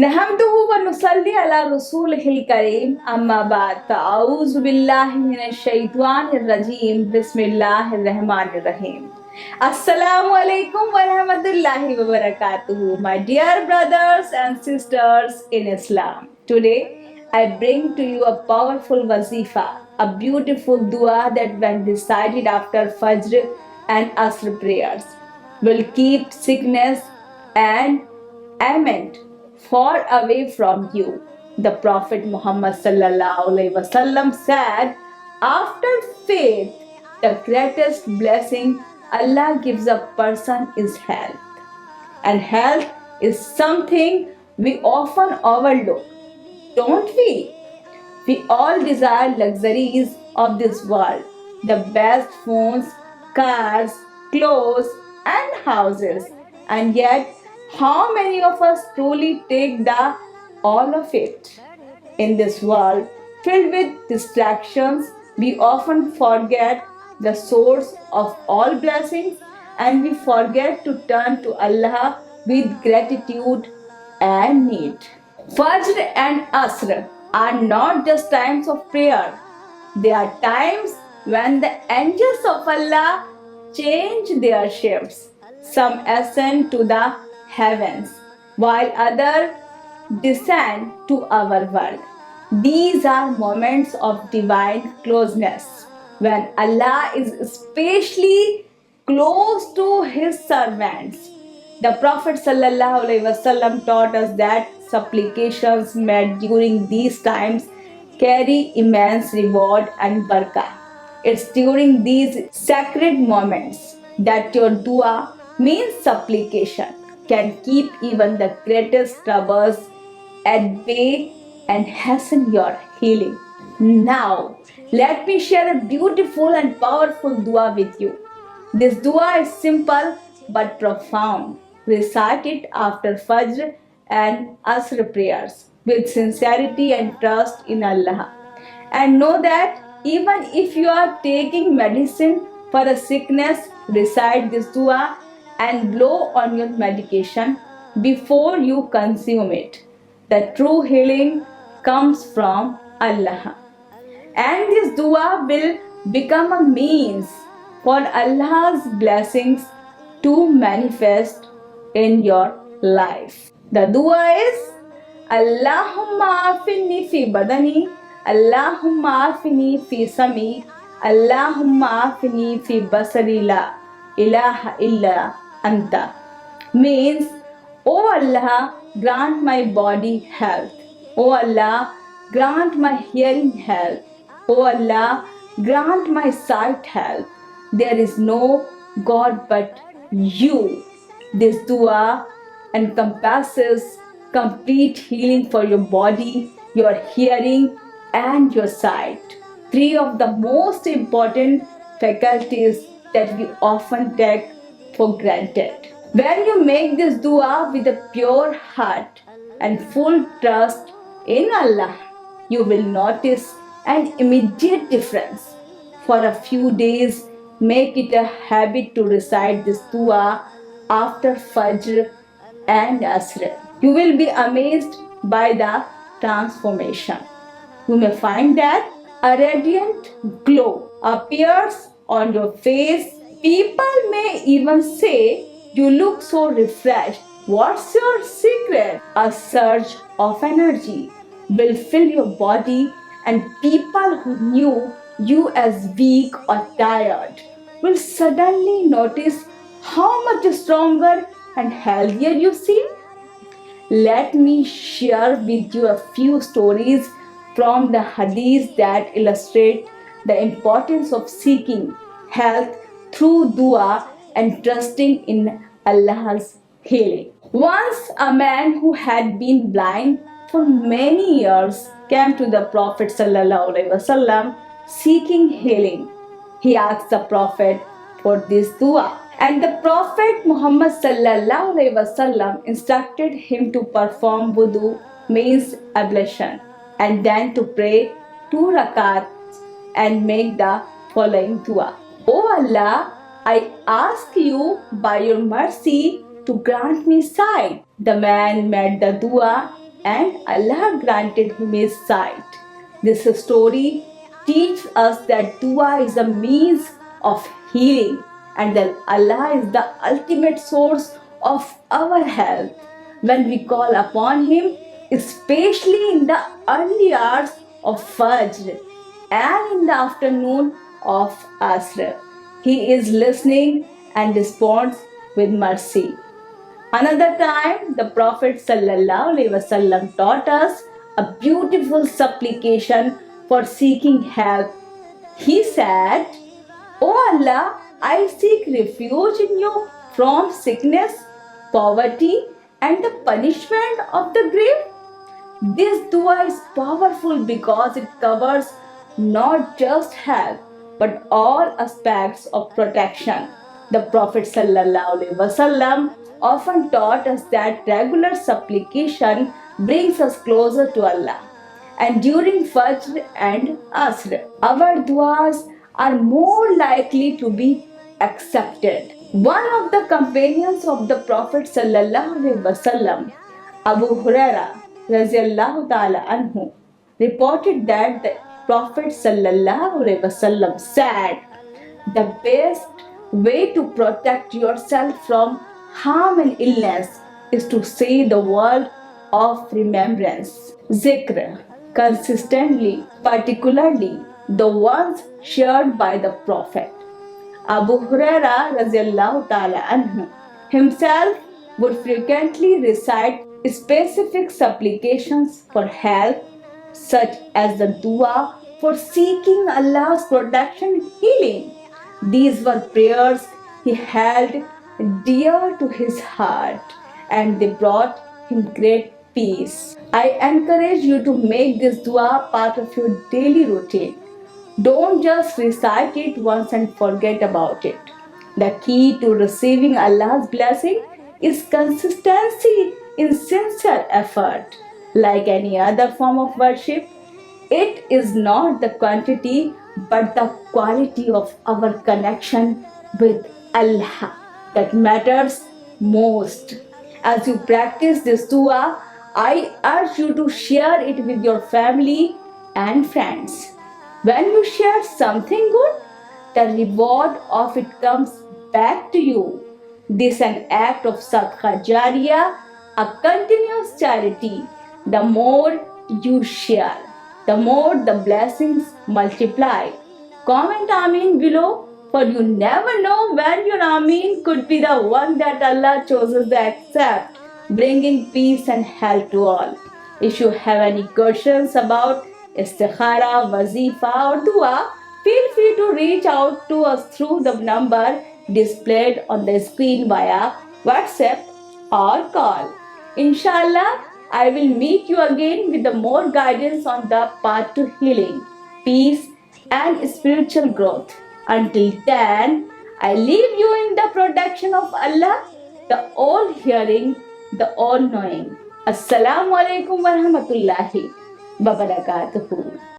नहमदुहु व नुसल्ली अला रसूलिहिल करीम अम्मा बाद फ़अऊज़ु बिल्लाहि मिनश शैतानिर रजीम बिस्मिल्लाहिर रहमानिर रहीम Assalamu alaikum wa rahmatullahi wa barakatuhu, my dear brothers and sisters in Islam. Today I bring to you a powerful wazifa, a beautiful dua that when recited after Fajr and Asr prayers will keep sickness and ailment far away from you. The Prophet Muhammad sallallahu alaihi wasallam said, "After faith, the greatest blessing Allah gives a person is health. And health is something we often overlook, don't we? We all desire luxuries of this world, the best phones, cars, clothes, and houses. And yet, how many of us truly take the all of it? In this world filled with distractions, we often forget the source of all blessings and we forget to turn to Allah with gratitude and need. Fajr and Asr are not just times of prayer, they are times when the angels of Allah change their shapes. Some ascend to the heavens, while others descend to our world. These are moments of divine closeness when Allah is especially close to His servants. The Prophet ﷺ taught us that supplications made during these times carry immense reward and barakah. It's during these sacred moments that your dua means supplication can keep even the greatest troubles at bay and hasten your healing. Now, let me share a beautiful and powerful dua with you. This dua is simple but profound. Recite it after Fajr and Asr prayers with sincerity and trust in Allah. And know that even if you are taking medicine for a sickness, recite this dua and blow on your medication before you consume it. The true healing comes from Allah. And this dua will become a means for Allah's blessings to manifest in your life. The dua is Allahumma afini fi badani, Allahumma afini fi sami, Allahumma afini fi basari la ilaha illa anta. Means, O Allah, grant my body health. O Allah, grant my hearing health. O Allah, grant my sight health. There is no God but you. This dua encompasses complete healing for your body, your hearing, and your sight. Three of the most important faculties that we often take for granted. When you make this dua with a pure heart and full trust in Allah, you will notice an immediate difference. For a few days, make it a habit to recite this dua after Fajr and Asr. You will be amazed by the transformation. You may find that a radiant glow appears on your face. People may even say, "You look so refreshed. What's your secret?" A surge of energy will fill your body, and people who knew you as weak or tired will suddenly notice how much stronger and healthier you seem. Let me share with you a few stories from the hadiths that illustrate the importance of seeking health through dua and trusting in Allah's healing. Once a man who had been blind for many years came to the Prophet ﷺ seeking healing. He asked the Prophet for this dua. And the Prophet Muhammad ﷺ instructed him to perform wudu, means ablution, and then to pray 2 rakats and make the following dua. O Allah, I ask you by your mercy to grant me sight. The man made the dua and Allah granted him his sight. This story teaches us that dua is a means of healing and that Allah is the ultimate source of our health. When we call upon Him, especially in the early hours of Fajr and in the afternoon of Asr, He is listening and responds with mercy. Another time, the Prophet ﷺ taught us a beautiful supplication for seeking help. He said, O Allah, I seek refuge in you from sickness, poverty, and the punishment of the grave. This dua is powerful because it covers not just health but all aspects of protection. The Prophet ﷺ often taught us that regular supplication brings us closer to Allah. And during Fajr and Asr, our duas are more likely to be accepted. One of the companions of the Prophet ﷺ, Abu Huraira radiallahu ta'ala anhu, reported that the Prophet ﷺ said, the best way to protect yourself from harm and illness is to say the word of remembrance, zikr, consistently, particularly the ones shared by the Prophet. Abu Huraira radiallahu ta'ala anhu himself would frequently recite specific supplications for help, such as the dua for seeking Allah's protection and healing. These were prayers he held dear to his heart and they brought him great peace. I encourage you to make this dua part of your daily routine. Don't just recite it once and forget about it. The key to receiving Allah's blessing is consistency in sincere effort. Like any other form of worship, it is not the quantity but the quality of our connection with Allah that matters most. As you practice this dua, I urge you to share it with your family and friends. When you share something good, the reward of it comes back to you. This is an act of sadqa jariyah, a continuous charity. The more you share, the more the blessings multiply. Comment Ameen below, for you never know when your Ameen could be the one that Allah chooses to accept, bringing peace and health to all. If you have any questions about istikhara, wazifa or dua, feel free to reach out to us through the number displayed on the screen via WhatsApp or call. Inshallah, I will meet you again with the more guidance on the path to healing, peace and spiritual growth. Until then, I leave you in the protection of Allah, the all-hearing, the all-knowing. Assalamu alaikum wa rahmatullahi wa barakatuhu.